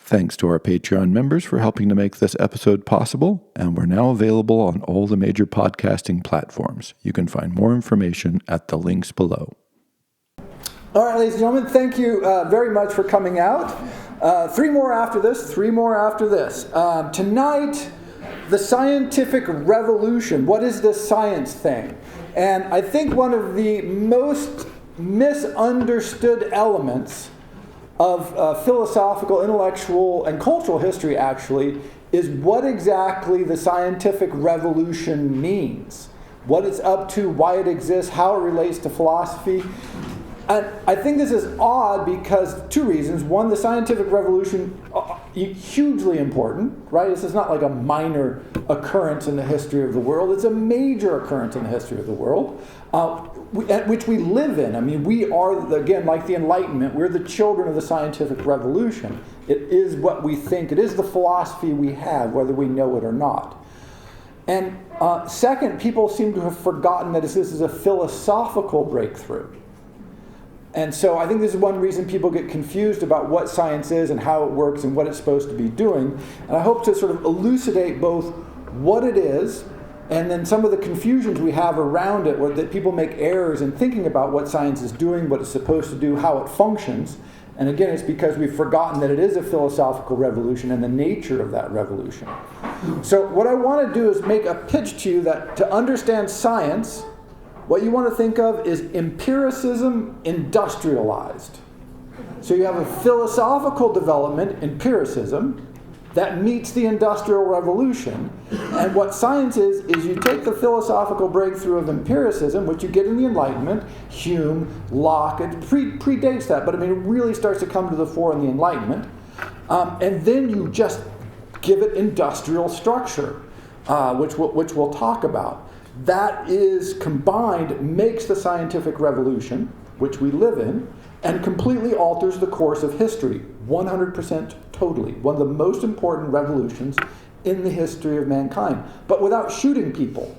Thanks to our Patreon members for helping to make this episode possible, and we're now available on all the major podcasting platforms. You can find more information at the links below. All right, ladies and gentlemen, thank you very much for coming out. Three more after this. Tonight, the scientific revolution. What is this science thing? And I think one of the most misunderstood elements of philosophical, intellectual, and cultural history, actually, is what exactly the scientific revolution means. What it's up to, why it exists, how it relates to philosophy. And I think this is odd because two reasons. One, the scientific revolution, hugely important, right? This is not like a minor occurrence in the history of the world. It's a major occurrence in the history of the world, which we live in. I mean, we are, again, like the Enlightenment, we're the children of the scientific revolution. It is what we think. It is the philosophy we have, whether we know it or not. And second, people seem to have forgotten that this is a philosophical breakthrough. And so I think this is one reason people get confused about what science is and how it works and what it's supposed to be doing. And I hope to sort of elucidate both what it is and then some of the confusions we have around it, where that people make errors in thinking about what science is doing, what it's supposed to do, how it functions. And again, it's because we've forgotten that it is a philosophical revolution and the nature of that revolution. So what I want to do is make a pitch to you that to understand science, what you want to think of is empiricism industrialized. So you have a philosophical development, empiricism, that meets the Industrial Revolution. And what science is you take the philosophical breakthrough of empiricism, which you get in the Enlightenment, Hume, Locke, it predates that, but I mean, it really starts to come to the fore in the Enlightenment. And then you just give it industrial structure, which we'll talk about. That is combined, makes the scientific revolution, which we live in, and completely alters the course of history, 100% totally. One of the most important revolutions in the history of mankind, but without shooting people.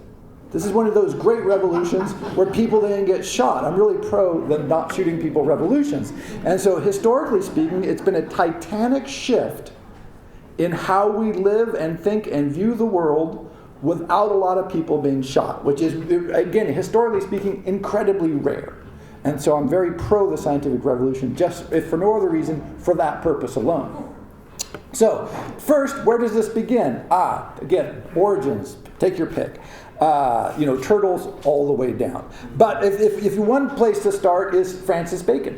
This is one of those great revolutions where people didn't get shot. I'm really pro the not shooting people revolutions. And so historically speaking, it's been a titanic shift in how we live and think and view the world without a lot of people being shot, which is, again, historically speaking, incredibly rare. And so I'm very pro the scientific revolution, just if for no other reason, for that purpose alone. So, first, where does this begin? Again, origins, take your pick. Turtles all the way down. But if one place to start is Francis Bacon.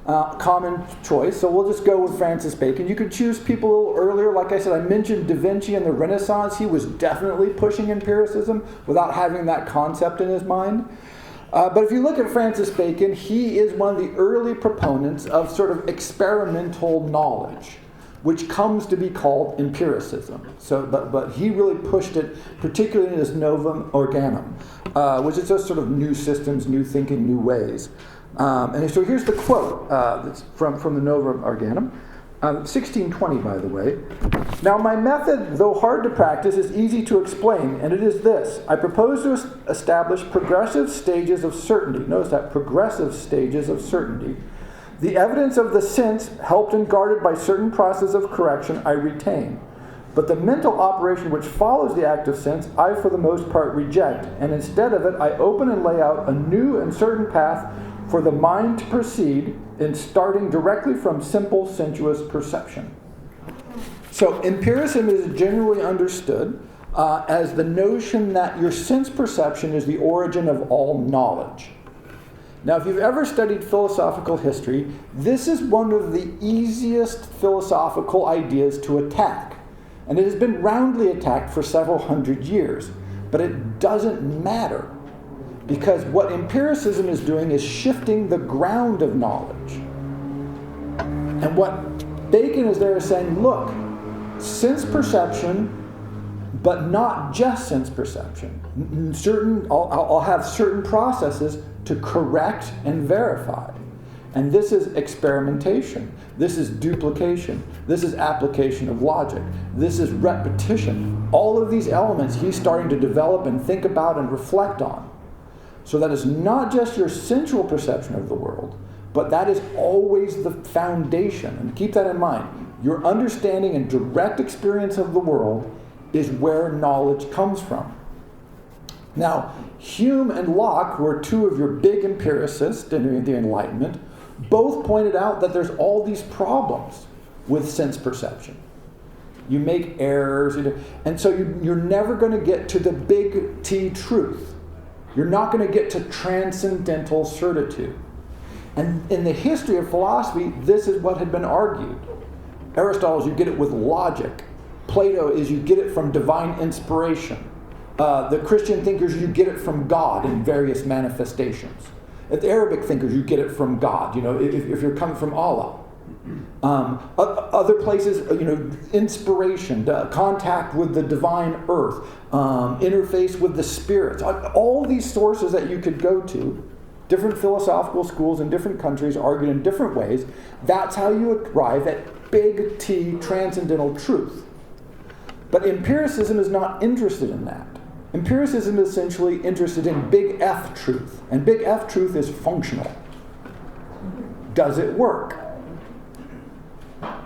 Common choice, so we'll just go with Francis Bacon. You could choose people a little earlier. Like I said, I mentioned Da Vinci and the Renaissance. He was definitely pushing empiricism without having that concept in his mind. But if you look at Francis Bacon, he is one of the early proponents of sort of experimental knowledge, which comes to be called empiricism. So, but he really pushed it, particularly in his Novum Organum, which is just sort of new systems, new thinking, new ways. And so here's the quote that's from the Novum Organum, 1620, by the way. Now, my method, though hard to practice, is easy to explain, and it is this. I propose to establish progressive stages of certainty. Notice that, progressive stages of certainty. The evidence of the sense, helped and guarded by certain process of correction, I retain. But the mental operation which follows the act of sense, I for the most part reject, and instead of it, I open and lay out a new and certain path for the mind to proceed in starting directly from simple sensuous perception. So empiricism is generally understood as the notion that your sense perception is the origin of all knowledge. Now, if you've ever studied philosophical history, this is one of the easiest philosophical ideas to attack. And it has been roundly attacked for several hundred years. But it doesn't matter. Because what empiricism is doing is shifting the ground of knowledge. And what Bacon is there is saying, look, sense perception, but not just sense perception. I'll have certain processes to correct and verify. And this is experimentation. This is duplication. This is application of logic. This is repetition. All of these elements he's starting to develop and think about and reflect on. So that is not just your sensual perception of the world, but that is always the foundation. And keep that in mind. Your understanding and direct experience of the world is where knowledge comes from. Now, Hume and Locke, who are two of your big empiricists in the Enlightenment, both pointed out that there's all these problems with sense perception. You make errors, and so you're never going to get to the big T truth. You're not going to get to transcendental certitude. And in the history of philosophy, this is what had been argued. Aristotle is you get it with logic. Plato is you get it from divine inspiration. The Christian thinkers, you get it from God in various manifestations. At the Arabic thinkers, you get it from God, if you're coming from Allah. Other places, inspiration, contact with the divine earth, interface with the spirits. All these sources that you could go to, different philosophical schools in different countries argued in different ways. That's how you arrive at big T transcendental truth. But empiricism is not interested in that. Empiricism is essentially interested in big F truth. And big F truth is functional. Does it work?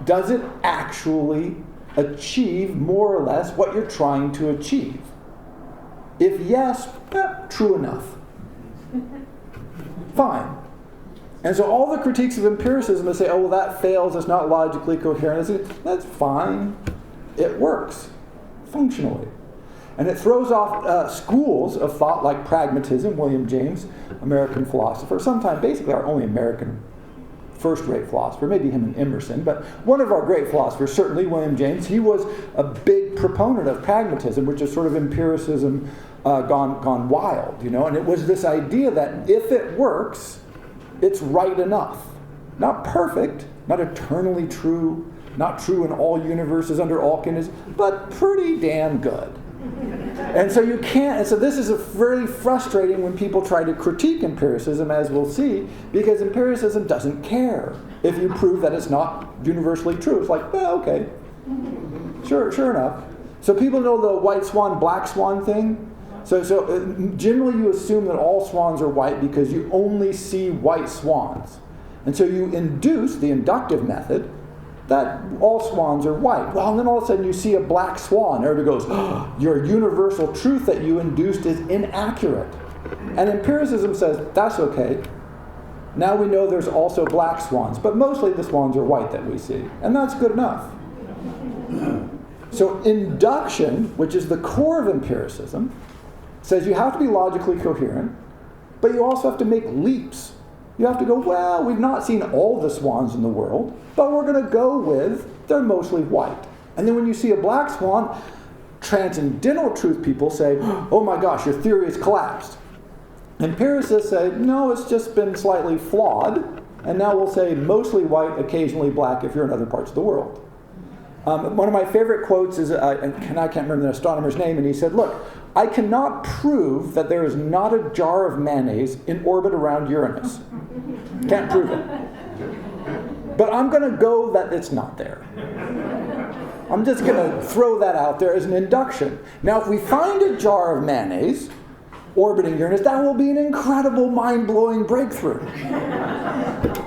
Does it actually achieve more or less what you're trying to achieve? If yes, true enough. Fine. And so all the critiques of empiricism that say, oh, well, that fails, it's not logically coherent, that's fine. It works functionally. And it throws off schools of thought like pragmatism. William James, American philosopher, sometime basically our only American first-rate philosopher, maybe him and Emerson, but one of our great philosophers, certainly William James, he was a big proponent of pragmatism, which is sort of empiricism gone wild, and it was this idea that if it works, it's right enough. Not perfect, not eternally true, not true in all universes under all conditions, but pretty damn good. And so you can't, and so this is very frustrating when people try to critique empiricism, as we'll see, because empiricism doesn't care if you prove that it's not universally true. It's like, well, okay, sure enough. So people know the white swan, black swan thing. So generally you assume that all swans are white because you only see white swans. And so you induce the inductive method that all swans are white. Well, and then all of a sudden you see a black swan. Everybody goes, oh, your universal truth that you induced is inaccurate. And empiricism says, that's okay. Now we know there's also black swans, but mostly the swans are white that we see. And that's good enough. So induction, which is the core of empiricism, says you have to be logically coherent, but you also have to make leaps. You have to go, well, we've not seen all the swans in the world, but we're going to go with they're mostly white. And then when you see a black swan, transcendental truth people say, oh my gosh, your theory has collapsed. Empiricists say, no, it's just been slightly flawed, and now we'll say mostly white, occasionally black if you're in other parts of the world. One of my favorite quotes is, and I can't remember the astronomer's name, and he said, look, I cannot prove that there is not a jar of mayonnaise in orbit around Uranus. Can't prove it. But I'm going to go that it's not there. I'm just going to throw that out there as an induction. Now, if we find a jar of mayonnaise orbiting Uranus, that will be an incredible, mind-blowing breakthrough.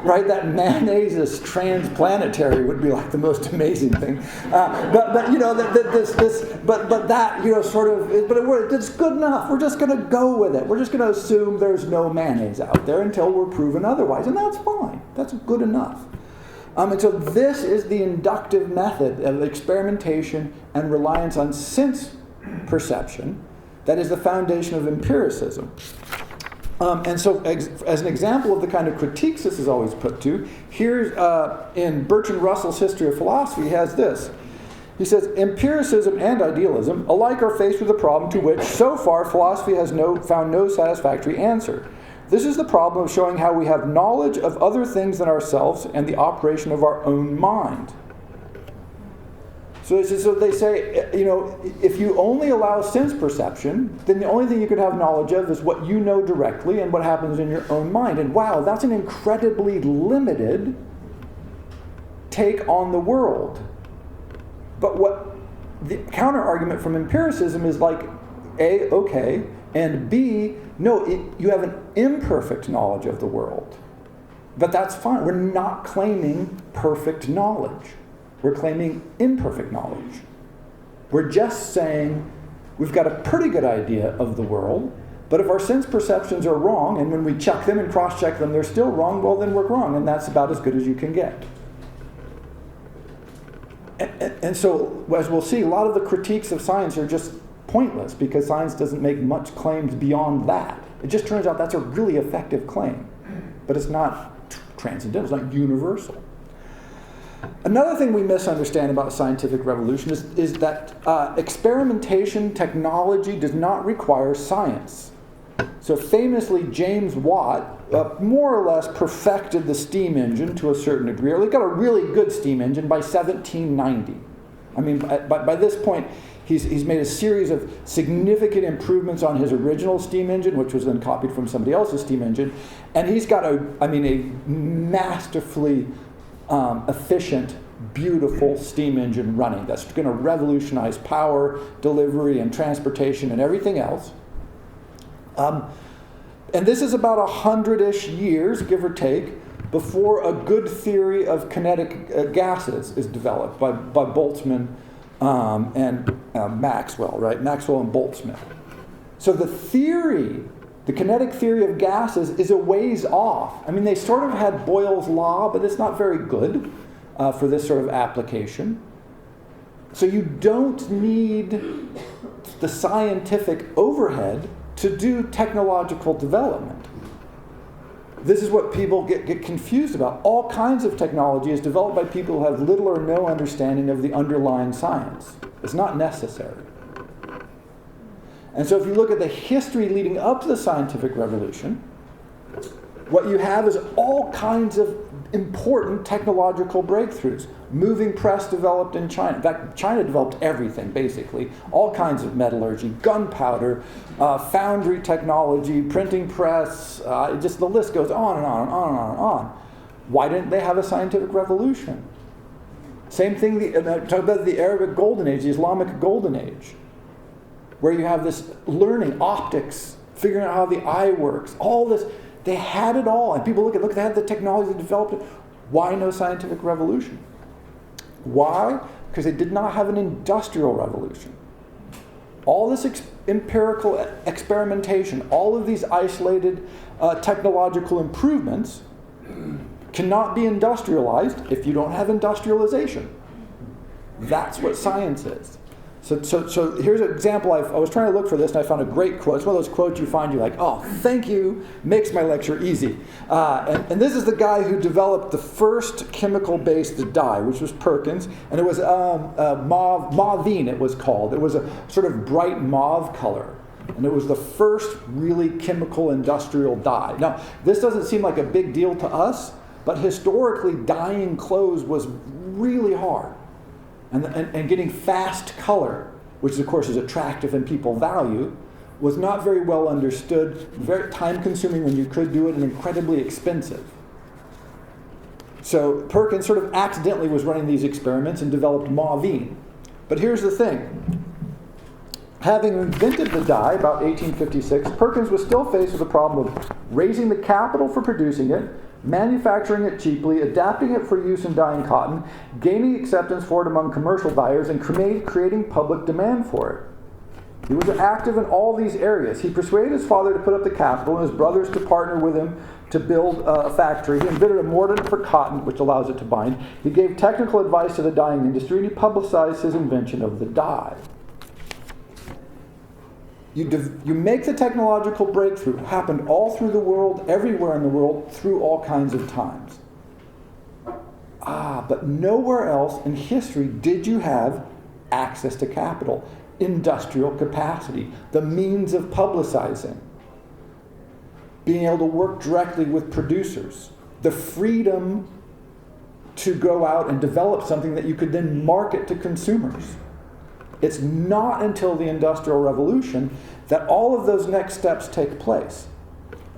Right? That mayonnaise is transplanetary would be like the most amazing thing. But it's good enough. We're just going to go with it. We're just going to assume there's no mayonnaise out there until we're proven otherwise, and that's fine. That's good enough. And so this is the inductive method of experimentation and reliance on sense perception that is the foundation of empiricism. And so as an example of the kind of critiques this is always put to, here's in Bertrand Russell's History of Philosophy, he has this. He says, empiricism and idealism alike are faced with a problem to which, so far, philosophy has found no satisfactory answer. This is the problem of showing how we have knowledge of other things than ourselves and the operation of our own mind. So they say, if you only allow sense perception, then the only thing you could have knowledge of is what you know directly and what happens in your own mind. And wow, that's an incredibly limited take on the world. But what the counter-argument from empiricism is like, A, okay, and B, no, you have an imperfect knowledge of the world. But that's fine. We're not claiming perfect knowledge. we're claiming imperfect knowledge. We're just saying we've got a pretty good idea of the world, but if our sense perceptions are wrong, and when we check them and cross-check them, they're still wrong, well, then we're wrong, and that's about as good as you can get. And so, as we'll see, a lot of the critiques of science are just pointless because science doesn't make much claims beyond that. It just turns out that's a really effective claim, but it's not transcendental, it's not universal. Another thing we misunderstand about the scientific revolution is that experimentation technology does not require science. So famously, James Watt more or less perfected the steam engine to a certain degree, or he got a really good steam engine by 1790. I mean, by this point, he's made a series of significant improvements on his original steam engine, which was then copied from somebody else's steam engine, and he's got a masterfully efficient, beautiful steam engine running that's going to revolutionize power delivery and transportation and everything else. And this is about 100-ish years, give or take, before a good theory of kinetic gases is developed by Boltzmann and Maxwell, right? Maxwell and Boltzmann. So the theory, the kinetic theory of gases, is a ways off. I mean, they sort of had Boyle's law, but it's not very good for this sort of application. So you don't need the scientific overhead to do technological development. This is what people get confused about. All kinds of technology is developed by people who have little or no understanding of the underlying science. It's not necessary. And so if you look at the history leading up to the scientific revolution, what you have is all kinds of important technological breakthroughs. Moving press developed in China. In fact, China developed everything, basically. All kinds of metallurgy, gunpowder, foundry technology, printing press, just the list goes on and on and on and on and on. Why didn't they have a scientific revolution? Same thing, talk about the Arabic Golden Age, the Islamic Golden Age, where you have this learning, optics, figuring out how the eye works, all this. They had it all, and people look, they had the technology to develop it. Why no scientific revolution? Why? Because they did not have an industrial revolution. All this empirical experimentation, all of these isolated technological improvements cannot be industrialized if you don't have industrialization. That's what science is. So here's an example. I was trying to look for this, and I found a great quote. It's one of those quotes you find, you're like, oh, thank you, makes my lecture easy. And this is the guy who developed the first chemical-based dye, which was Perkins, and it was mauvine, it was called. It was a sort of bright mauve color, and it was the first really chemical industrial dye. Now, this doesn't seem like a big deal to us, but historically, dyeing clothes was really hard. And getting fast color, which of course is attractive and people value, was not very well understood, very time-consuming when you could do it, and incredibly expensive. So Perkins sort of accidentally was running these experiments and developed mauvine. But here's the thing. Having invented the dye about 1856, Perkins was still faced with the problem of raising the capital for producing it, manufacturing it cheaply, adapting it for use in dyeing cotton, gaining acceptance for it among commercial dyers, and creating public demand for it. He was active in all these areas. He persuaded his father to put up the capital and his brothers to partner with him to build a factory. He invented a mordant for cotton, which allows it to bind. He gave technical advice to the dyeing industry, and he publicized his invention of the dye. You make the technological breakthrough. It happened all through the world, everywhere in the world, through all kinds of times. But nowhere else in history did you have access to capital, industrial capacity, the means of publicizing, being able to work directly with producers, the freedom to go out and develop something that you could then market to consumers. It's not until the Industrial Revolution that all of those next steps take place.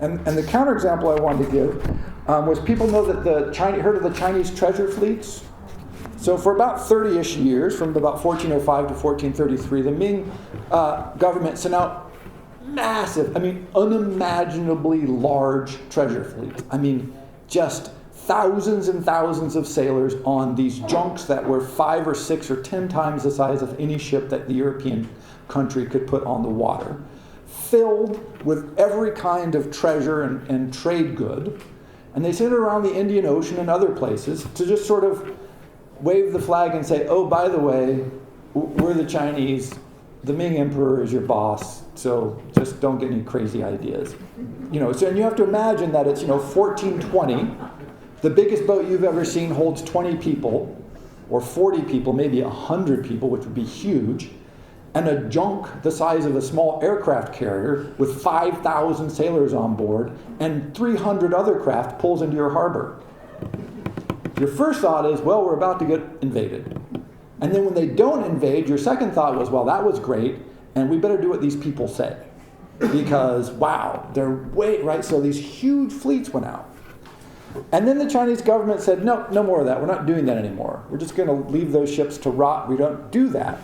And the counterexample I wanted to give was, people know that heard of the Chinese treasure fleets? So for about 30-ish years, from about 1405 to 1433, the Ming government sent out massive, unimaginably large treasure fleets. Just thousands and thousands of sailors on these junks that were 5 or 6 or 10 times the size of any ship that the European country could put on the water, filled with every kind of treasure and trade good. And they sent it around the Indian Ocean and other places to just sort of wave the flag and say, oh, by the way, we're the Chinese, the Ming Emperor is your boss, so just don't get any crazy ideas. So and you have to imagine that it's 1420, the biggest boat you've ever seen holds 20 people, or 40 people, maybe 100 people, which would be huge, and a junk the size of a small aircraft carrier with 5,000 sailors on board and 300 other craft pulls into your harbor. Your first thought is, well, we're about to get invaded. And then when they don't invade, your second thought was, well, that was great, and we better do what these people say. Because, wow, they're right? So these huge fleets went out. And then the Chinese government said, no more of that. We're not doing that anymore. We're just going to leave those ships to rot. We don't do that.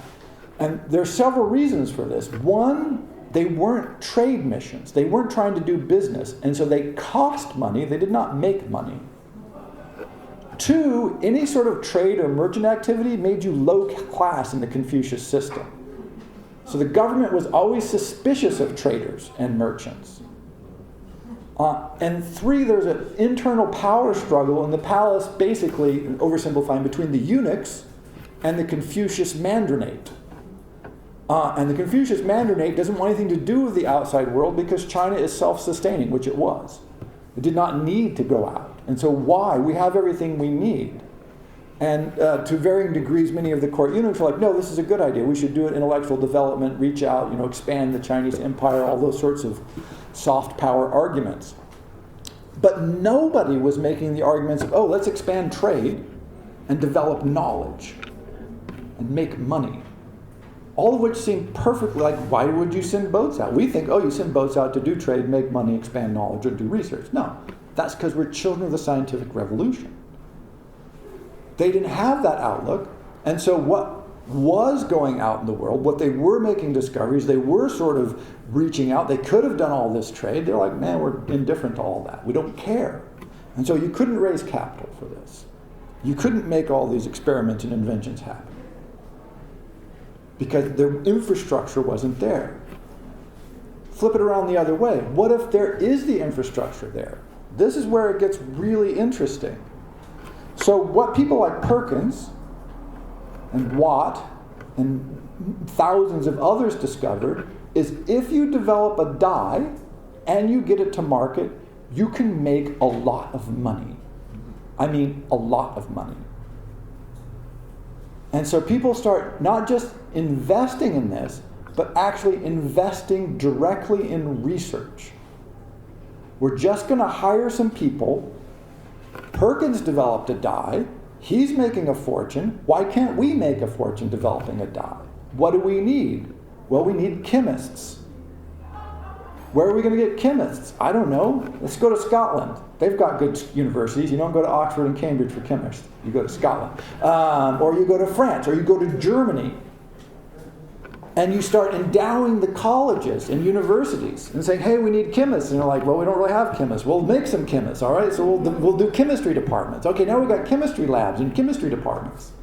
And there are several reasons for this. One, they weren't trade missions. They weren't trying to do business. And so they cost money. They did not make money. Two, any sort of trade or merchant activity made you low class in the Confucius system. So the government was always suspicious of traders and merchants. And three, there's an internal power struggle in the palace, basically, oversimplifying, between the eunuchs and the Confucius mandarinate. And the Confucius mandarinate doesn't want anything to do with the outside world because China is self-sustaining, which it was. It did not need to go out. And so why? We have everything we need. And to varying degrees, many of the court eunuchs are like, no, this is a good idea. We should do it, intellectual development, reach out, expand the Chinese empire, all those sorts of soft power arguments. But nobody was making the arguments of, oh, let's expand trade and develop knowledge and make money. All of which seem perfectly like, why would you send boats out? We think, oh, you send boats out to do trade, make money, expand knowledge, or do research. No, that's because we're children of the scientific revolution. They didn't have that outlook, and so what was going out in the world, what they were making discoveries, they were sort of reaching out, they could have done all this trade, they're like, man, we're indifferent to all that. We don't care. And so you couldn't raise capital for this. You couldn't make all these experiments and inventions happen because their infrastructure wasn't there. Flip it around the other way. What if there is the infrastructure there? This is where it gets really interesting. So what people like Perkins and Watt and thousands of others discovered is if you develop a dye and you get it to market, you can make a lot of money. I mean, a lot of money. And so people start not just investing in this, but actually investing directly in research. We're just going to hire some people. Perkins developed a dye. He's making a fortune. Why can't we make a fortune developing a dye? What do we need? Well, we need chemists. Where are we going to get chemists? I don't know. Let's go to Scotland. They've got good universities. You don't go to Oxford and Cambridge for chemists. You go to Scotland. Or you go to France, or you go to Germany. And you start endowing the colleges and universities and saying, hey, we need chemists. And they're like, well, we don't really have chemists. We'll make some chemists, all right? So we'll do chemistry departments. Okay, now we've got chemistry labs and chemistry departments.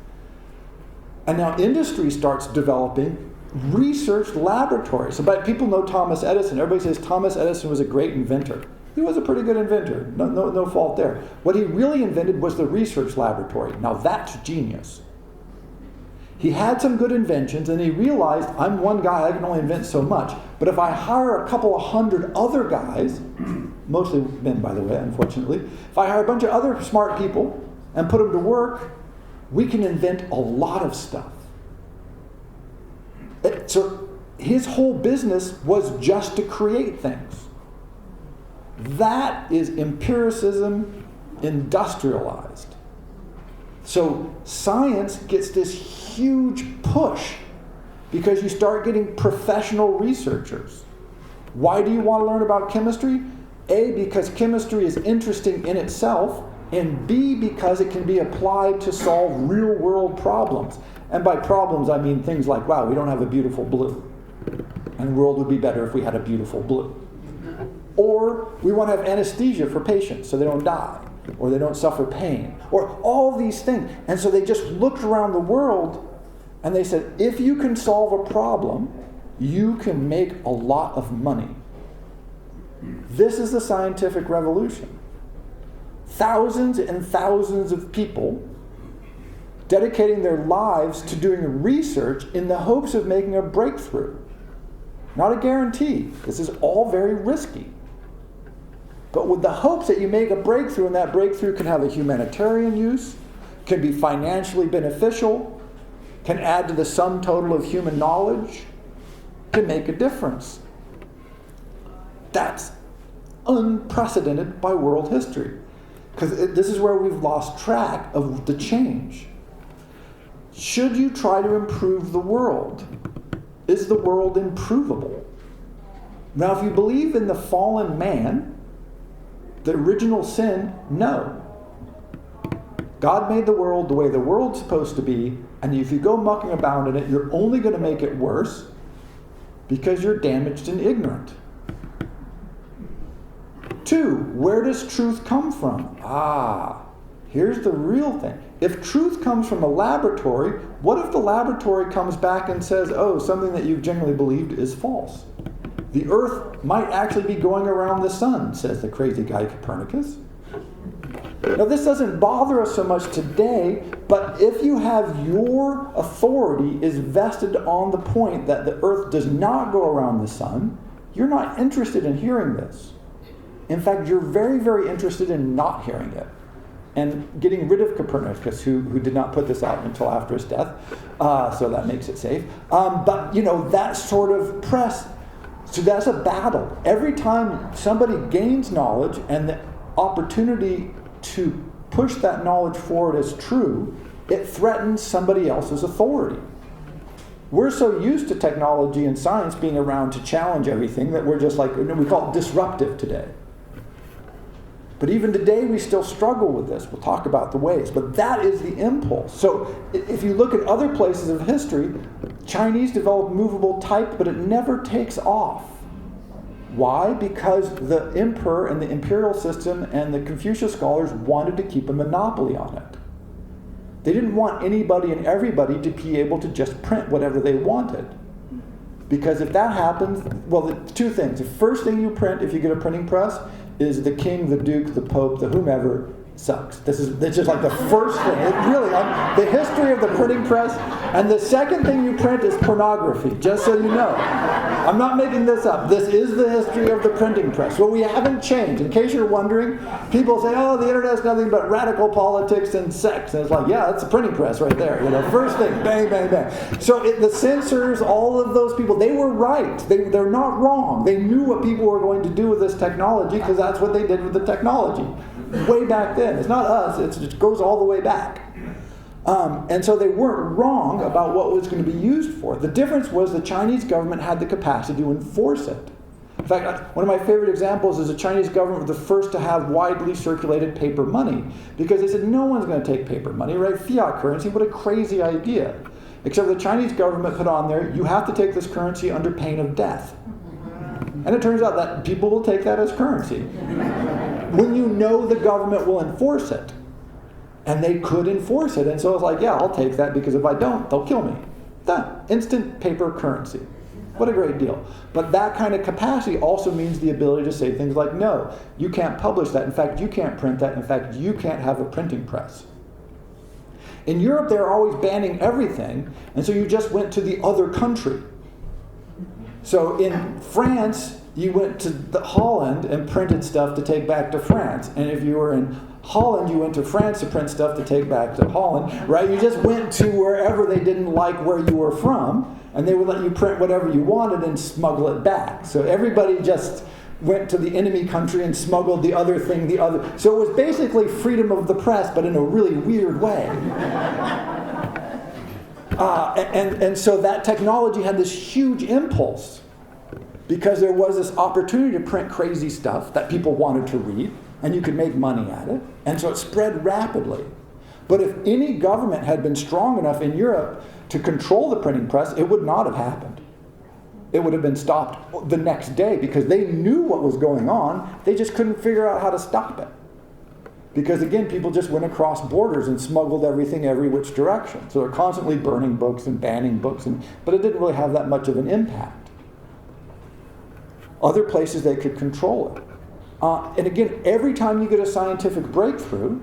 And now industry starts developing research laboratories. So, but people know Thomas Edison. Everybody says Thomas Edison was a great inventor. He was a pretty good inventor. No fault there. What he really invented was the research laboratory. Now that's genius. He had some good inventions, and he realized, I'm one guy, I can only invent so much. But if I hire a couple of hundred other guys, mostly men, by the way, unfortunately, if I hire a bunch of other smart people and put them to work, we can invent a lot of stuff. So his whole business was just to create things. That is empiricism industrialized. So science gets this huge push because you start getting professional researchers. Why do you want to learn about chemistry? A, because chemistry is interesting in itself, and B, because it can be applied to solve real-world problems. And by problems, I mean things like, wow, we don't have a beautiful blue, and the world would be better if we had a beautiful blue. Or we want to have anesthesia for patients so they don't die. or they don't suffer pain, or all these things. And so they just looked around the world and they said, if you can solve a problem, you can make a lot of money. This is the scientific revolution. Thousands and thousands of people dedicating their lives to doing research in the hopes of making a breakthrough. Not a guarantee. This is all very risky. But with the hopes that you make a breakthrough, and that breakthrough can have a humanitarian use, can be financially beneficial, can add to the sum total of human knowledge, can make a difference. That's unprecedented by world history. Because this is where we've lost track of the change. Should you try to improve the world? Is the world improvable? Now, if you believe in the fallen man, the original sin, no. God made the world the way the world's supposed to be, and if you go mucking about in it, you're only going to make it worse because you're damaged and ignorant. 2, where does truth come from? Here's the real thing. If truth comes from a laboratory, what if the laboratory comes back and says, something that you've generally believed is false? The earth might actually be going around the sun, says the crazy guy Copernicus. Now, this doesn't bother us so much today, but if you have your authority is vested on the point that the earth does not go around the sun, you're not interested in hearing this. In fact, you're very, very interested in not hearing it and getting rid of Copernicus, who did not put this out until after his death, so that makes it safe. But, that sort of press, so that's a battle. Every time somebody gains knowledge and the opportunity to push that knowledge forward as true, it threatens somebody else's authority. We're so used to technology and science being around to challenge everything that we're just like, we call it disruptive today. But even today, we still struggle with this. We'll talk about the ways. But that is the impulse. So if you look at other places of history, Chinese developed movable type, but it never takes off. Why? Because the emperor and the imperial system and the Confucius scholars wanted to keep a monopoly on it. They didn't want anybody and everybody to be able to just print whatever they wanted. Because if that happens, the 2 things. The first thing you print, if you get a printing press, is the king, the duke, the pope, the whomever sucks. That's just like the first thing. The history of the printing press. And the second thing you print is pornography, just so you know. I'm not making this up. This is the history of the printing press. Well, we haven't changed. In case you're wondering, people say, the internet's nothing but radical politics and sex. And it's like, that's the printing press right there. First thing, bang, bang, bang. So the censors, all of those people, they were right. They're not wrong. They knew what people were going to do with this technology because that's what they did with the technology. Way back then. It's not us. It goes all the way back. And so they weren't wrong about what it was going to be used for. The difference was the Chinese government had the capacity to enforce it. In fact, one of my favorite examples is the Chinese government was the first to have widely circulated paper money because they said no one's going to take paper money, right? Fiat currency, what a crazy idea. Except the Chinese government put on there, you have to take this currency under pain of death. And it turns out that people will take that as currency. When you know the government will enforce it. And they could enforce it. And so I was like, I'll take that because if I don't, they'll kill me. Done. Instant paper currency. What a great deal. But that kind of capacity also means the ability to say things like, no, you can't publish that. In fact, you can't print that. In fact, you can't have a printing press. In Europe, they're always banning everything. And so you just went to the other country. So in France, you went to Holland and printed stuff to take back to France. And if you were in Holland, you went to France to print stuff to take back to Holland, right? You just went to wherever they didn't like where you were from, and they would let you print whatever you wanted and smuggle it back. So everybody just went to the enemy country and smuggled the other thing, the other. So it was basically freedom of the press, but in a really weird way. And so that technology had this huge impulse because there was this opportunity to print crazy stuff that people wanted to read, and you could make money at it. And so it spread rapidly. But if any government had been strong enough in Europe to control the printing press, it would not have happened. It would have been stopped the next day because they knew what was going on. They just couldn't figure out how to stop it. Because again, people just went across borders and smuggled everything every which direction. So they're constantly burning books and banning books, but it didn't really have that much of an impact. Other places they could control it. And again, every time you get a scientific breakthrough,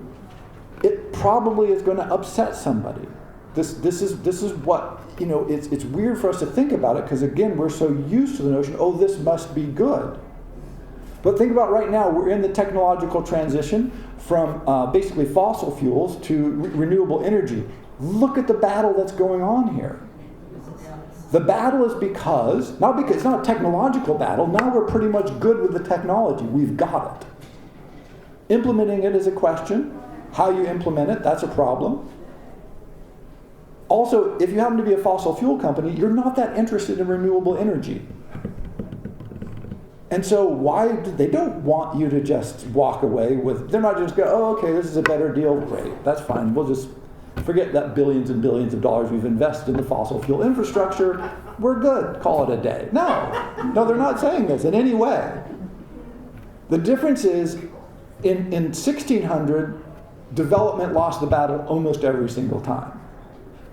it probably is going to upset somebody. This is what, it's weird for us to think about it because again, we're so used to the notion, oh, this must be good. But think about right now, we're in the technological transition from basically fossil fuels to renewable energy. Look at the battle that's going on here. The battle is because it's not a technological battle, now we're pretty much good with the technology. We've got it. Implementing it is a question. How you implement it, that's a problem. Also, if you happen to be a fossil fuel company, you're not that interested in renewable energy. And so they don't want you to just walk away with, they're not just go, oh, okay, this is a better deal, great, that's fine. We'll just forget that billions and billions of dollars we've invested in the fossil fuel infrastructure. We're good, call it a day. No, they're not saying this in any way. The difference is, in 1600, development lost the battle almost every single time.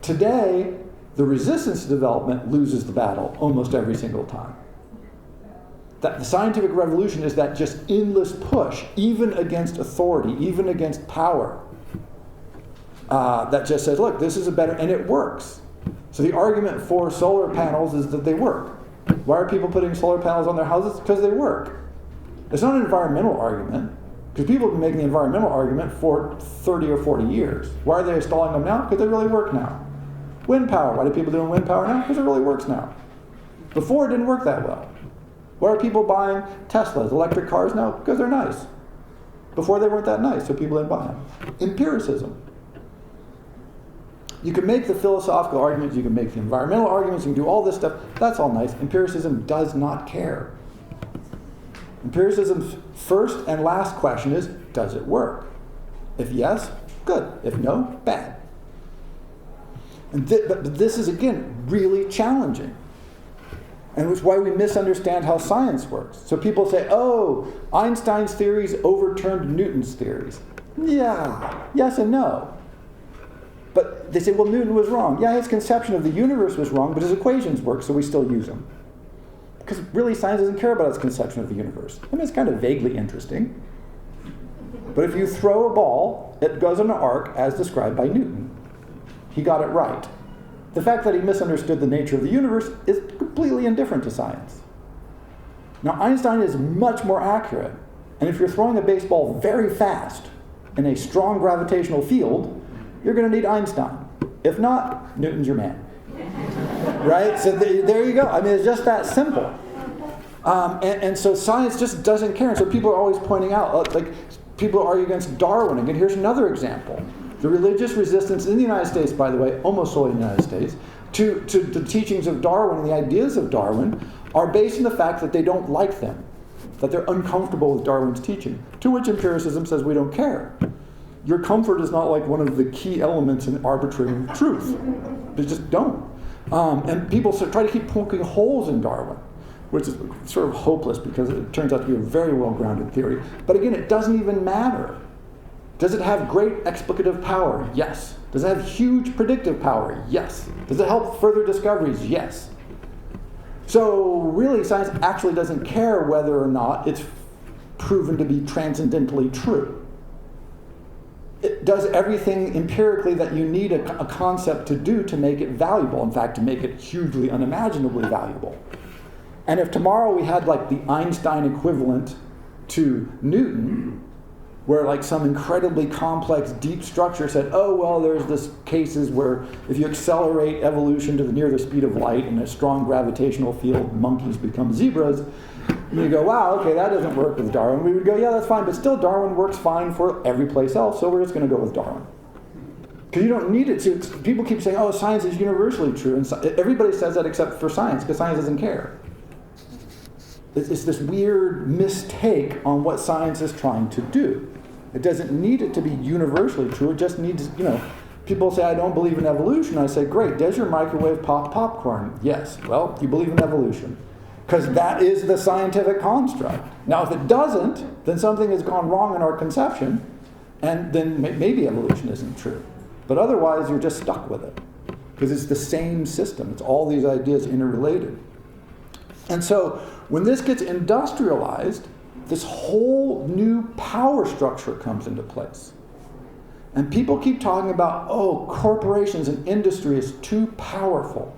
Today, the resistance to development loses the battle almost every single time. That the scientific revolution is that just endless push, even against authority, even against power, that just says, look, this is a better, and it works. So the argument for solar panels is that they work. Why are people putting solar panels on their houses? Because they work. It's not an environmental argument, because people have been making the environmental argument for 30 or 40 years. Why are they installing them now? Because they really work now. Wind power, why do people do wind power now? Because it really works now. Before, it didn't work that well. Why are people buying Teslas, electric cars now? Because they're nice. Before they weren't that nice, so people didn't buy them. Empiricism. You can make the philosophical arguments, you can make the environmental arguments, you can do all this stuff. That's all nice. Empiricism does not care. Empiricism's first and last question is, does it work? If yes, good. If no, bad. But this is, again, really challenging. And it's why we misunderstand how science works. So people say, oh, Einstein's theories overturned Newton's theories. Yeah, yes and no. But they say, well, Newton was wrong. Yeah, his conception of the universe was wrong, but his equations work, so we still use them. Because really, science doesn't care about its conception of the universe. I mean, it's kind of vaguely interesting. But if you throw a ball, it goes on an arc as described by Newton. He got it right. The fact that he misunderstood the nature of the universe is completely indifferent to science. Now, Einstein is much more accurate. And if you're throwing a baseball very fast in a strong gravitational field, you're going to need Einstein. If not, Newton's your man. Right? So there you go. I mean, it's just that simple. And so science just doesn't care. And so people are always pointing out, like, people argue against Darwin. Again, here's another example. The religious resistance in the United States, by the way, almost solely in the United States, to the teachings of Darwin and the ideas of Darwin are based on the fact that they don't like them, that they're uncomfortable with Darwin's teaching, to which empiricism says we don't care. Your comfort is not like one of the key elements in arbitrating truth. They just don't. And people try to keep poking holes in Darwin, which is sort of hopeless because it turns out to be a very well-grounded theory. But again, it doesn't even matter. Does it have great explicative power? Yes. Does it have huge predictive power? Yes. Does it help further discoveries? Yes. So really, science actually doesn't care whether or not it's proven to be transcendently true. It does everything empirically that you need a concept to do to make it valuable. In fact, to make it hugely unimaginably valuable. And if tomorrow we had like the Einstein equivalent to Newton, where like some incredibly complex, deep structure said, oh, well, there's this cases where if you accelerate evolution to near the speed of light in a strong gravitational field, monkeys become zebras. And you go, wow, okay, that doesn't work with Darwin. We would go, yeah, that's fine, but still Darwin works fine for every place else, so we're just going to go with Darwin. Because you don't need it to. People keep saying, oh, science is universally true. And everybody says that except for science, because science doesn't care. It's this weird mistake on what science is trying to do. It doesn't need it to be universally true. It just needs, people say, I don't believe in evolution. I say, great, does your microwave pop popcorn? Yes. Well, you believe in evolution. Because that is the scientific construct. Now, if it doesn't, then something has gone wrong in our conception. And then maybe evolution isn't true. But otherwise, you're just stuck with it. Because it's the same system. It's all these ideas interrelated. And so when this gets industrialized, this whole new power structure comes into place. And people keep talking about, oh, corporations and industry is too powerful.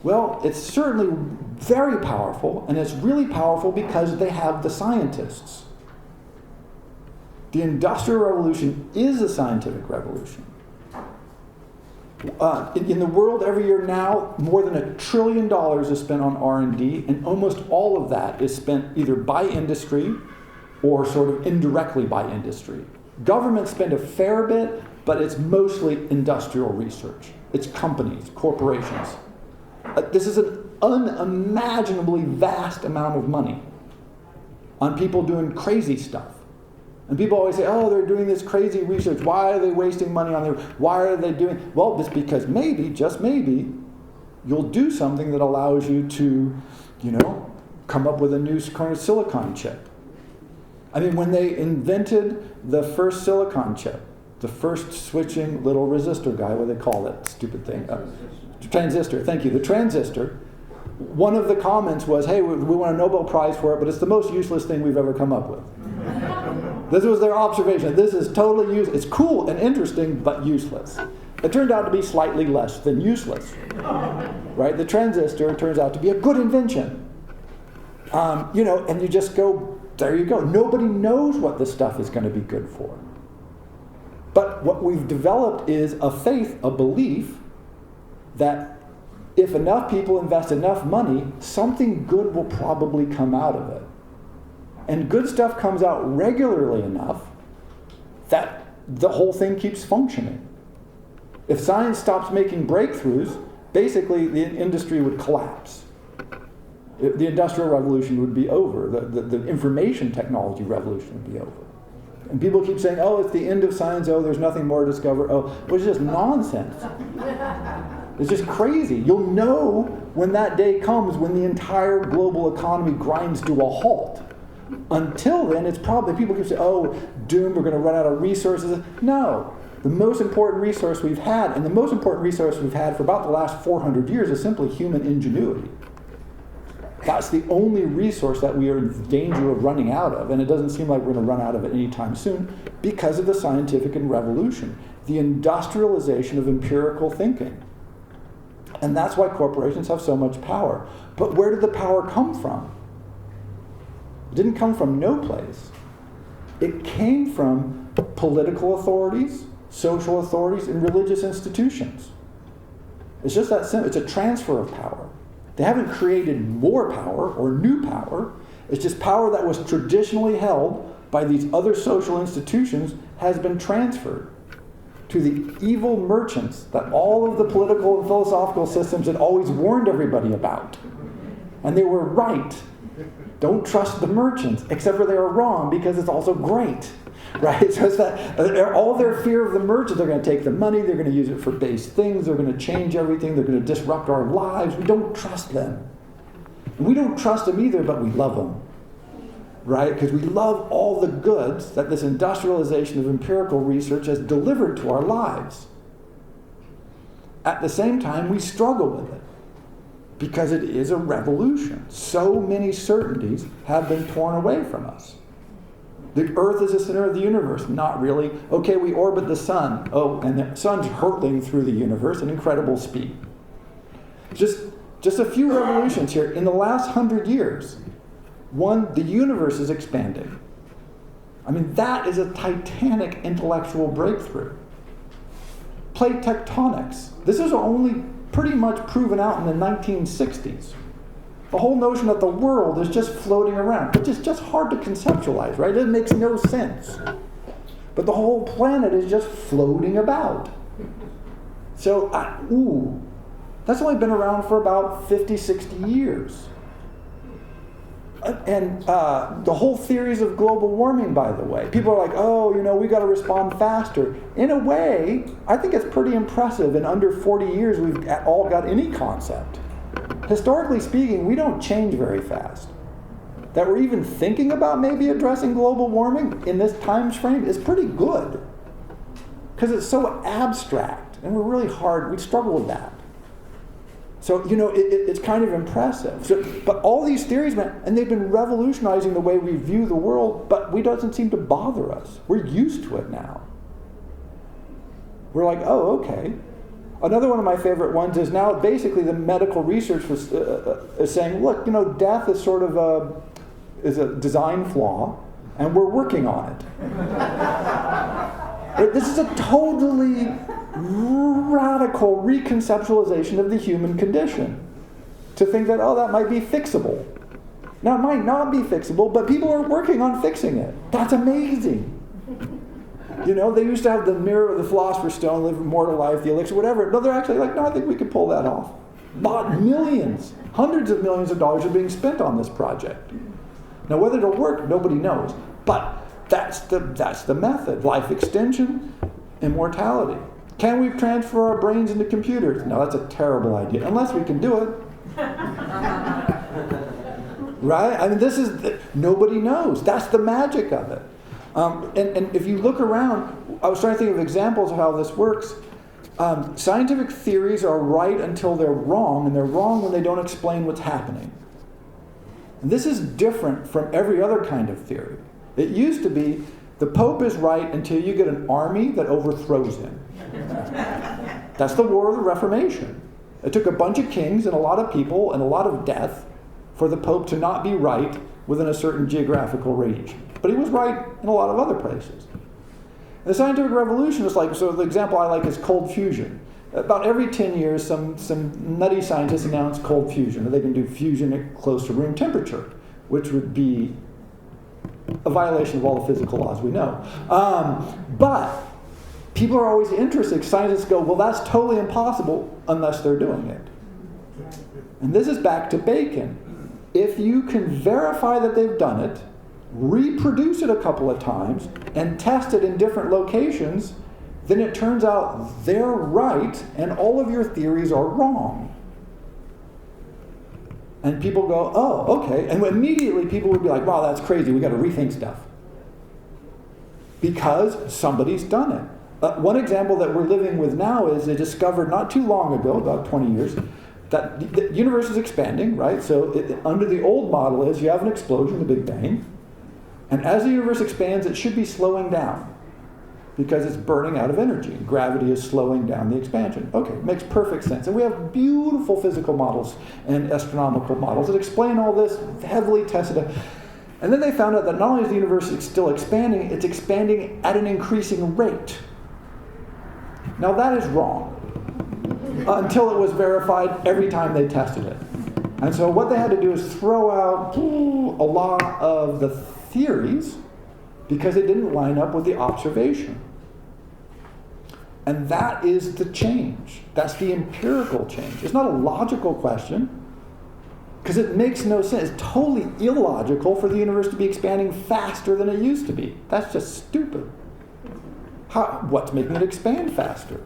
Well, it's certainly very powerful, and it's really powerful because they have the scientists. The Industrial Revolution is a scientific revolution. In the world every year now, more than $1 trillion is spent on R&D, and almost all of that is spent either by industry or sort of indirectly by industry. Governments spend a fair bit, but it's mostly industrial research. It's companies, corporations. This is an unimaginably vast amount of money on people doing crazy stuff. And people always say, oh, they're doing this crazy research. Why are they wasting money on their... Why are they doing... Well, it's because maybe, just maybe, you'll do something that allows you to, come up with a new kind of silicon chip. I mean, when they invented the first silicon chip, the first switching little resistor guy, what do they call that stupid thing? Transistor, thank you. The transistor, one of the comments was, hey, we want a Nobel Prize for it, but it's the most useless thing we've ever come up with. This was their observation. This is totally useless. It's cool and interesting, but useless. It turned out to be slightly less than useless. Right? The transistor turns out to be a good invention. And you just go, there you go. Nobody knows what this stuff is going to be good for. But what we've developed is a faith, a belief, that if enough people invest enough money, something good will probably come out of it. And good stuff comes out regularly enough that the whole thing keeps functioning. If science stops making breakthroughs, basically the industry would collapse. The Industrial Revolution would be over. The information technology revolution would be over. And people keep saying, oh, it's the end of science. Oh, there's nothing more to discover. Oh, well, it's just nonsense. It's just crazy. You'll know when that day comes when the entire global economy grinds to a halt. Until then, it's probably, people keep saying, oh, doom, we're going to run out of resources. No. The most important resource we've had, and the most important resource we've had for about the last 400 years, is simply human ingenuity. That's the only resource that we are in danger of running out of, and it doesn't seem like we're going to run out of it anytime soon because of the scientific revolution, the industrialization of empirical thinking. And that's why corporations have so much power. But where did the power come from? It didn't come from no place. It came from political authorities, social authorities, and religious institutions. It's just that simple. It's a transfer of power. They haven't created more power or new power. It's just power that was traditionally held by these other social institutions has been transferred to the evil merchants that all of the political and philosophical systems had always warned everybody about. And they were right. Don't trust the merchants, except for they were wrong because it's also great. Right? So it's that all their fear of the merchants, they're going to take the money, they're going to use it for base things, they're going to change everything, they're going to disrupt our lives. We don't trust them. And we don't trust them either, but we love them. Right? Because we love all the goods that this industrialization of empirical research has delivered to our lives. At the same time, we struggle with it because it is a revolution. So many certainties have been torn away from us. The Earth is the center of the universe. Not really. Okay, we orbit the sun. Oh, and the sun's hurtling through the universe at incredible speed. Just a few revolutions here. In the last 100 years, the universe is expanding. I mean, that is a titanic intellectual breakthrough. Plate tectonics. This is only pretty much proven out in the 1960s. The whole notion that the world is just floating around, which is just hard to conceptualize, right? It makes no sense. But the whole planet is just floating about. So, that's only been around for about 50, 60 years. And the whole theories of global warming, by the way. People are like, we got to respond faster. In a way, I think it's pretty impressive. In under 40 years, we've all got any concept. Historically speaking, we don't change very fast. that we're even thinking about maybe addressing global warming in this time frame is pretty good. Because it's so abstract, and we're really hard, we struggle with that. So, it's kind of impressive. But all these theories, man, and they've been revolutionizing the way we view the world, but it doesn't seem to bother us. We're used to it now. We're like, oh, okay. Another one of my favorite ones is now basically the medical research is saying, look, death is sort of is a design flaw, and we're working on it. This is a totally radical reconceptualization of the human condition. To think that, that might be fixable. Now, it might not be fixable, but people are working on fixing it. That's amazing. They used to have the mirror, the philosopher's stone, live immortal life, the elixir, whatever. No, they're actually like, no, I think we could pull that off. Bought millions, hundreds of millions of dollars are being spent on this project. Now, whether it'll work, nobody knows. But that's the method. Life extension, immortality. Can we transfer our brains into computers? No, that's a terrible idea, unless we can do it. Right? I mean, nobody knows. That's the magic of it. And if you look around, I was trying to think of examples of how this works. Scientific theories are right until they're wrong, and they're wrong when they don't explain what's happening. And this is different from every other kind of theory. It used to be the Pope is right until you get an army that overthrows him. That's the War of the Reformation. It took a bunch of kings and a lot of people and a lot of death for the Pope to not be right within a certain geographical region. But he was right in a lot of other places. The scientific revolution is like, so the example I like is cold fusion. About every 10 years, some nutty scientists announce cold fusion, that they can do fusion at close to room temperature, which would be a violation of all the physical laws we know. But people are always interested. Scientists go, well, that's totally impossible unless they're doing it. And this is back to Bacon. If you can verify that they've done it, reproduce it a couple of times, and test it in different locations, then it turns out they're right and all of your theories are wrong. And people go, oh, okay. And immediately people would be like, wow, that's crazy. We got to rethink stuff. Because somebody's done it. One example that we're living with now is they discovered not too long ago, about 20 years, that the universe is expanding, right? So under the old model is you have an explosion, the Big Bang, and as the universe expands, it should be slowing down because it's burning out of energy. Gravity is slowing down the expansion. Okay, makes perfect sense. And we have beautiful physical models and astronomical models that explain all this, heavily tested. And then they found out that not only is the universe still expanding, it's expanding at an increasing rate. Now that is wrong. Until it was verified every time they tested it. And so what they had to do is throw out a lot of the theories because it didn't line up with the observation. And that is the change. That's the empirical change. It's not a logical question because it makes no sense. It's totally illogical for the universe to be expanding faster than it used to be. That's just stupid. What's making it expand faster?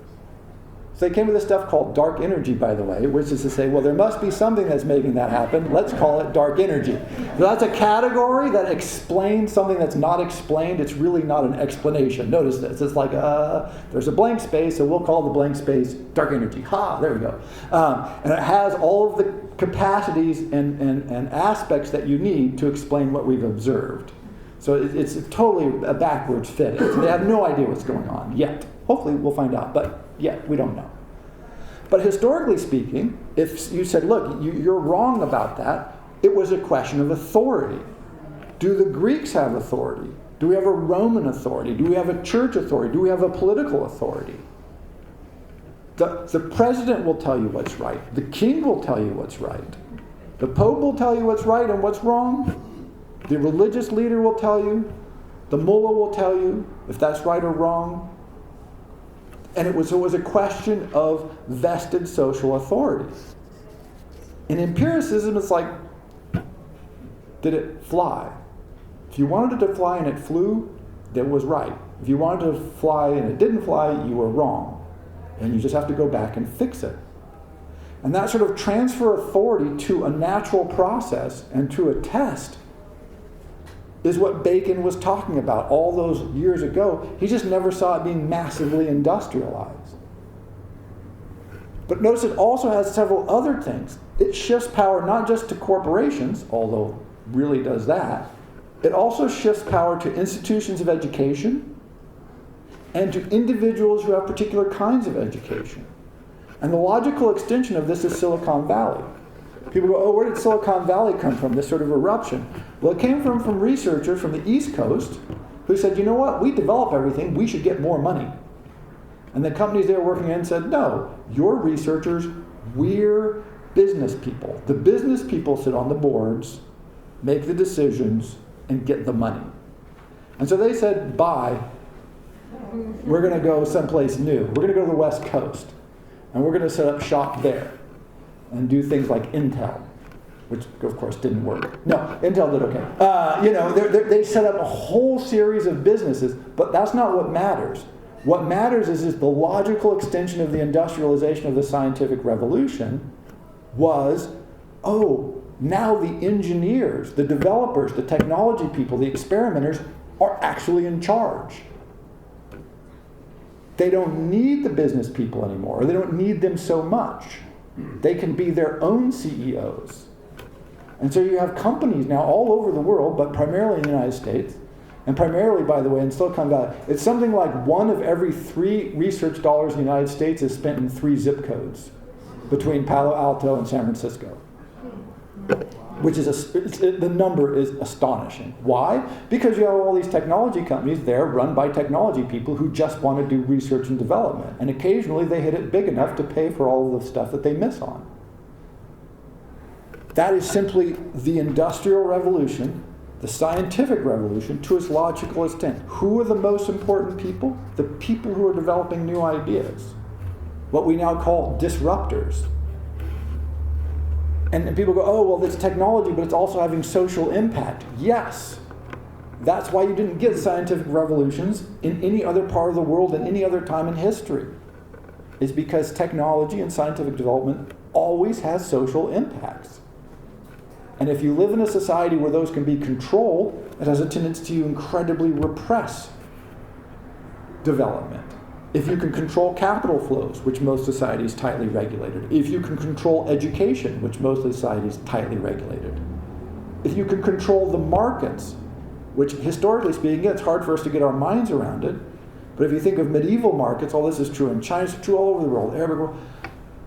So they came with this stuff called dark energy, by the way, which is to say, well, there must be something that's making that happen. Let's call it dark energy. So that's a category that explains something that's not explained. It's really not an explanation. Notice this. It's like, there's a blank space, so we'll call the blank space dark energy. There we go. And it has all of the capacities and aspects that you need to explain what we've observed. So it's totally a backwards fit. They have no idea what's going on yet. Hopefully we'll find out, but yet we don't know. But historically speaking, if you said, look, you're wrong about that, it was a question of authority. Do the Greeks have authority? Do we have a Roman authority? Do we have a church authority? Do we have a political authority? The president will tell you what's right. The king will tell you what's right. The Pope will tell you what's right and what's wrong. The religious leader will tell you. The mullah will tell you if that's right or wrong. And it was a question of vested social authority. In empiricism, it's like, did it fly? If you wanted it to fly and it flew, that was right. If you wanted to fly and it didn't fly, you were wrong. And you just have to go back and fix it. And that sort of transfer authority to a natural process and to a test is what Bacon was talking about all those years ago. He just never saw it being massively industrialized. But notice it also has several other things. It shifts power not just to corporations, although it really does that. It also shifts power to institutions of education and to individuals who have particular kinds of education. And the logical extension of this is Silicon Valley. People go, oh, where did Silicon Valley come from, this sort of eruption? Well, it came from researchers from the East Coast who said, you know what, we develop everything, we should get more money. And the companies they were working in said, no, you're researchers, we're business people. The business people sit on the boards, make the decisions, and get the money. And so they said, bye, we're going to go someplace new. We're going to go to the West Coast, and we're going to set up shop there and do things like Intel, which of course didn't work. No, Intel did okay. They set up a whole series of businesses, but that's not what matters. What matters is the logical extension of the industrialization of the scientific revolution was, oh, now the engineers, the developers, the technology people, the experimenters are actually in charge. They don't need the business people anymore, or they don't need them so much. They can be their own CEOs. And so you have companies now all over the world, but primarily in the United States, and primarily, by the way, in Silicon Valley. It's something like 1 of every 3 research dollars in the United States is spent in 3 zip codes between Palo Alto and San Francisco. Which is the number is astonishing. Why? Because you have all these technology companies there run by technology people who just want to do research and development. And occasionally they hit it big enough to pay for all of the stuff that they miss on. That is simply the Industrial Revolution, the scientific revolution, to its logical extent. Who are the most important people? The people who are developing new ideas. What we now call disruptors. And people go, oh, well, it's technology, but it's also having social impact. Yes. That's why you didn't get scientific revolutions in any other part of the world at any other time in history. It's because technology and scientific development always has social impacts. And if you live in a society where those can be controlled, it has a tendency to incredibly repress development. If you can control capital flows, which most societies tightly regulated. If you can control education, which most societies tightly regulated. If you can control the markets, which historically speaking, it's hard for us to get our minds around it. But if you think of medieval markets, all this is true in China, it's true all over the world, Arabic world.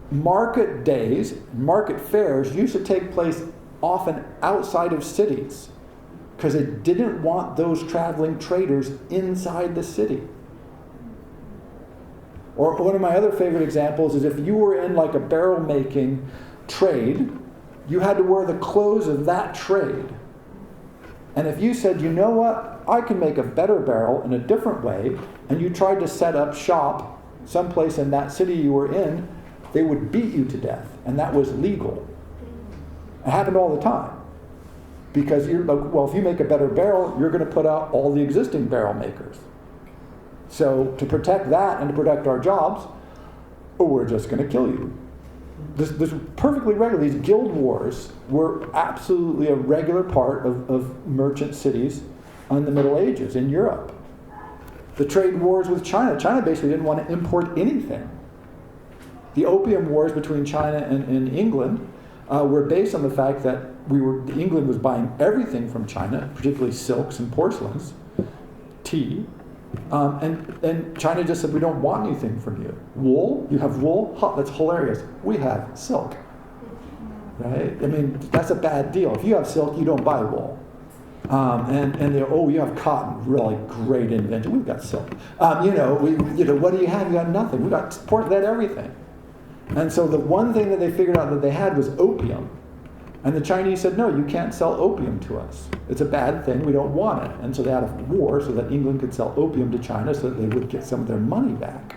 Market days, market fairs used to take place often outside of cities because it didn't want those traveling traders inside the city. Or one of my other favorite examples is if you were in like a barrel making trade, you had to wear the clothes of that trade. And if you said, you know what, I can make a better barrel in a different way, and you tried to set up shop someplace in that city you were in, they would beat you to death. And that was legal. It happened all the time. Because you're like, well, if you make a better barrel, you're going to put out all the existing barrel makers. So to protect that and to protect our jobs, we're just going to kill you. This perfectly regular. These guild wars were absolutely a regular part of merchant cities in the Middle Ages in Europe. The trade wars with China. China basically didn't want to import anything. The opium wars between China and England were based on the fact that England was buying everything from China, particularly silks and porcelains, tea. And China just said, we don't want anything from you. Wool? You have wool? That's hilarious. We have silk. Right? I mean, that's a bad deal. If you have silk, you don't buy wool. And they're, oh, you have cotton. Really great invention. We've got silk. What do you have? You got nothing. We got pork, that everything. And so the one thing that they figured out that they had was opium. And the Chinese said, no, you can't sell opium to us. It's a bad thing. We don't want it. And so they had a war so that England could sell opium to China so that they would get some of their money back.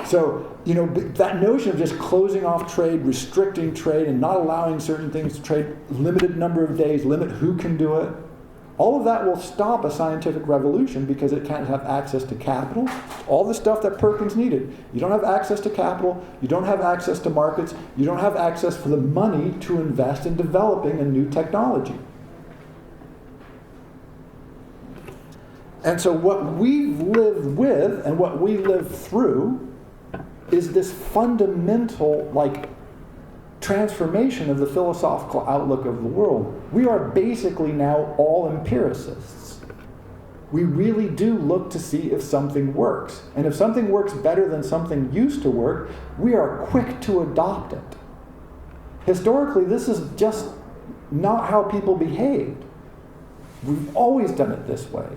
So, that notion of just closing off trade, restricting trade, and not allowing certain things to trade, limited number of days, limit who can do it, all of that will stop a scientific revolution because it can't have access to capital. All the stuff that Perkins needed. You don't have access to capital. You don't have access to markets. You don't have access for the money to invest in developing a new technology. And so what we live with and what we live through is this fundamental, transformation of the philosophical outlook of the world. We are basically now all empiricists. We really do look to see if something works. And if something works better than something used to work, we are quick to adopt it. Historically, this is just not how people behaved. We've always done it this way.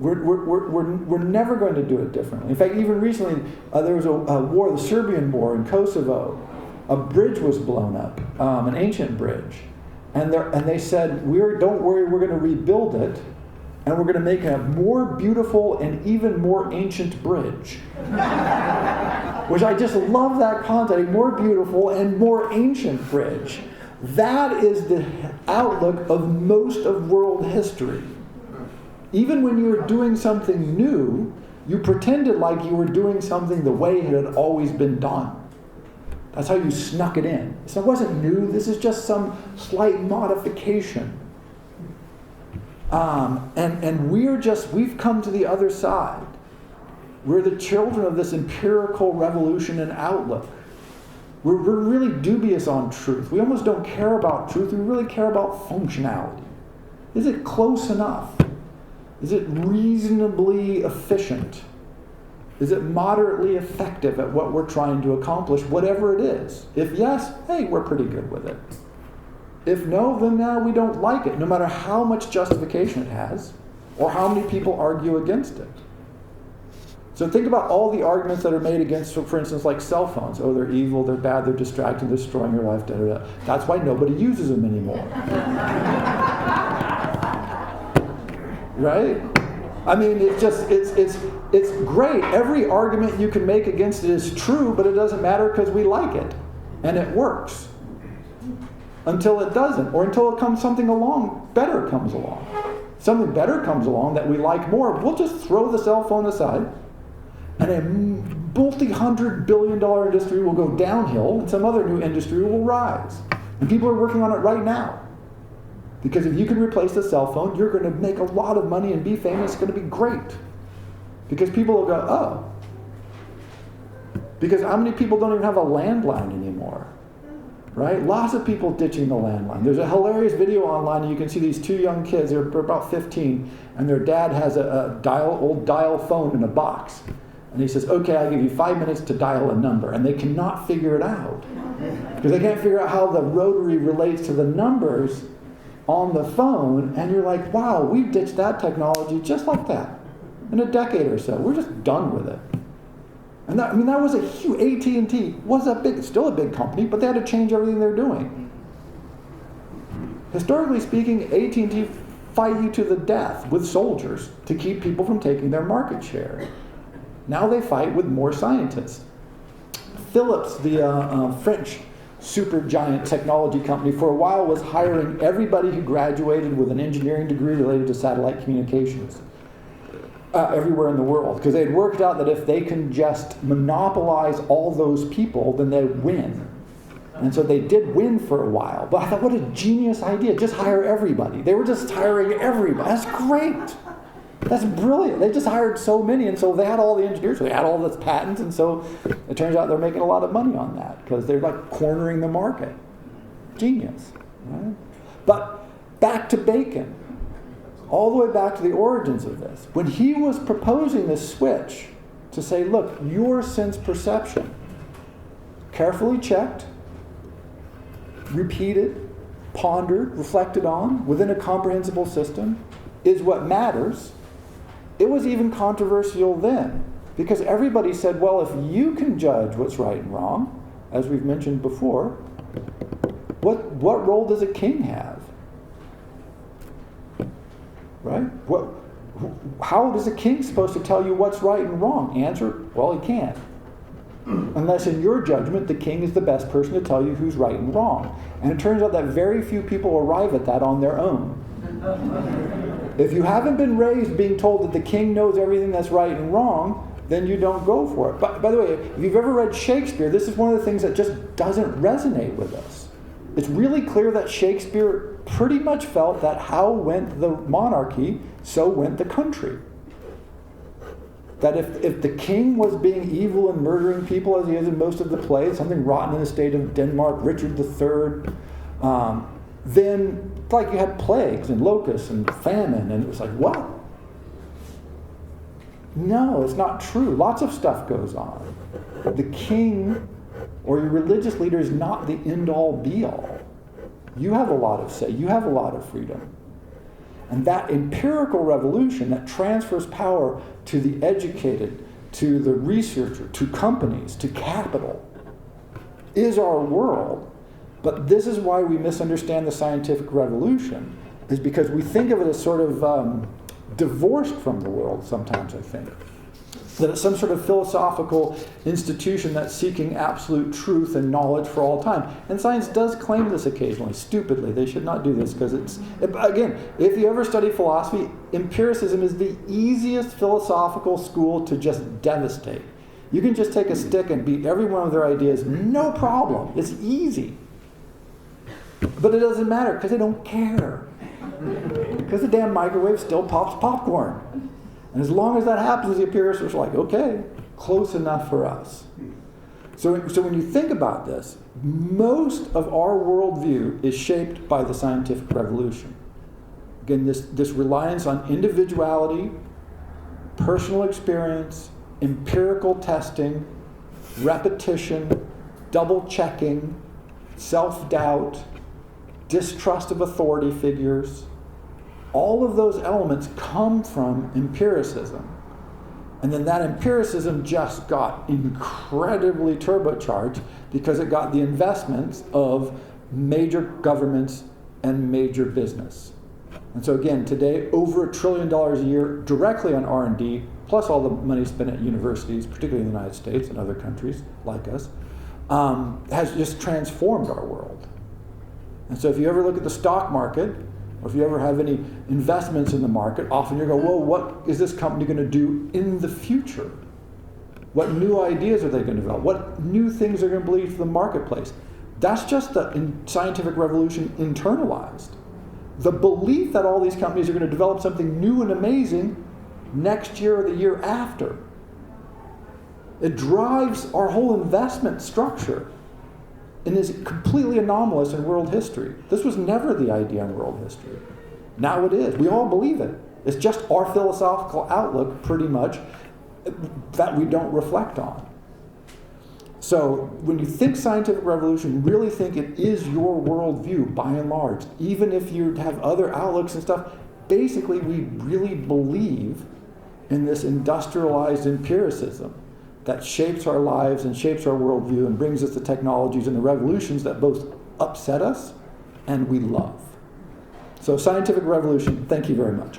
We're never going to do it differently. In fact, even recently, there was a war, the Serbian war in Kosovo. A bridge was blown up, an ancient bridge. And they said, don't worry, we're going to rebuild it, and we're going to make a more beautiful and even more ancient bridge. Which I just love that concept, a more beautiful and more ancient bridge. That is the outlook of most of world history. Even when you were doing something new, you pretended like you were doing something the way it had always been done. That's how you snuck it in. So it wasn't new, this is just some slight modification. And we've come to the other side. We're the children of this empirical revolution and outlook. We're really dubious on truth. We almost don't care about truth, we really care about functionality. Is it close enough? Is it reasonably efficient? Is it moderately effective at what we're trying to accomplish, whatever it is? If yes, hey, we're pretty good with it. If no, then now we don't like it, no matter how much justification it has, or how many people argue against it. So think about all the arguments that are made against, for instance, like cell phones. Oh, they're evil, they're bad, they're distracting, they're destroying your life, da, da, da. That's why nobody uses them anymore. Right? I mean, it's great. Every argument you can make against it is true, but it doesn't matter because we like it. And it works. Until it doesn't. Or until something better comes along. Something better comes along that we like more. We'll just throw the cell phone aside. And a multi-$100 billion industry will go downhill, and some other new industry will rise. And people are working on it right now. Because if you can replace the cell phone, you're going to make a lot of money and be famous. It's going to be great. Because people will go, oh. Because how many people don't even have a landline anymore? Right? Lots of people ditching the landline. There's a hilarious video online, and you can see these two young kids. They're about 15, and their dad has a old dial phone in a box. And he says, okay, I'll give you 5 minutes to dial a number. And they cannot figure it out. Because they can't figure out how the rotary relates to the numbers on the phone, and you're like, wow, we've ditched that technology just like that in a decade or so. We're just done with it. And that was a huge, AT&T was still a big company, but they had to change everything they're doing. Historically speaking, AT&T fight you to the death with soldiers to keep people from taking their market share. Now they fight with more scientists. Philips, the French supergiant technology company, for a while was hiring everybody who graduated with an engineering degree related to satellite communications everywhere in the world, because they had worked out that if they can just monopolize all those people, then they win. And so they did win for a while. But I thought, what a genius idea. Just hire everybody. They were just hiring everybody. That's great. That's brilliant. They just hired so many, and so they had all the engineers, so they had all the patents, and so it turns out they're making a lot of money on that because they're like cornering the market. Genius. Right? But back to Bacon. All the way back to the origins of this. When he was proposing this switch to say, look, your sense perception, carefully checked, repeated, pondered, reflected on, within a comprehensible system, is what matters. It was even controversial then, because everybody said, well, if you can judge what's right and wrong, as we've mentioned before, what role does a king have? Right? How is a king supposed to tell you what's right and wrong? Answer, well, he can't. Unless in your judgment, the king is the best person to tell you who's right and wrong. And it turns out that very few people arrive at that on their own. If you haven't been raised being told that the king knows everything that's right and wrong, then you don't go for it. By the way, if you've ever read Shakespeare, this is one of the things that just doesn't resonate with us. It's really clear that Shakespeare pretty much felt that how went the monarchy, so went the country. That if the king was being evil and murdering people, as he is in most of the plays, something rotten in the state of Denmark, Richard III, then like you had plagues and locusts and famine, and it was like, what? No, it's not true. Lots of stuff goes on. The king or your religious leader is not the end-all, be-all. You have a lot of say. You have a lot of freedom. And that empirical revolution that transfers power to the educated, to the researcher, to companies, to capital, is our world. But this is why we misunderstand the scientific revolution, is because we think of it as sort of divorced from the world sometimes, I think. That it's some sort of philosophical institution that's seeking absolute truth and knowledge for all time. And science does claim this occasionally, stupidly. They should not do this because it's, again, if you ever study philosophy, empiricism is the easiest philosophical school to just devastate. You can just take a stick and beat every one of their ideas, no problem. It's easy. But it doesn't matter because they don't care. Because the damn microwave still pops popcorn. And as long as that happens, the empiricists are like, okay, close enough for us. So when you think about this, most of our worldview is shaped by the scientific revolution. Again, this reliance on individuality, personal experience, empirical testing, repetition, double-checking, self-doubt, distrust of authority figures. All of those elements come from empiricism. And then that empiricism just got incredibly turbocharged because it got the investments of major governments and major business. And so again, today, over $1 trillion a year directly on R&D, plus all the money spent at universities, particularly in the United States and other countries like us, has just transformed our world. And so if you ever look at the stock market, or if you ever have any investments in the market, often you go, well, what is this company going to do in the future? What new ideas are they going to develop? What new things are going to believe to the marketplace? That's just the scientific revolution internalized. The belief that all these companies are going to develop something new and amazing next year or the year after. It drives our whole investment structure and is completely anomalous in world history. This was never the idea in world history. Now it is. We all believe it. It's just our philosophical outlook, pretty much, that we don't reflect on. So when you think scientific revolution, really think it is your worldview, by and large. Even if you have other outlooks and stuff, basically we really believe in this industrialized empiricism that shapes our lives and shapes our worldview and brings us the technologies and the revolutions that both upset us and we love. So scientific revolution, thank you very much.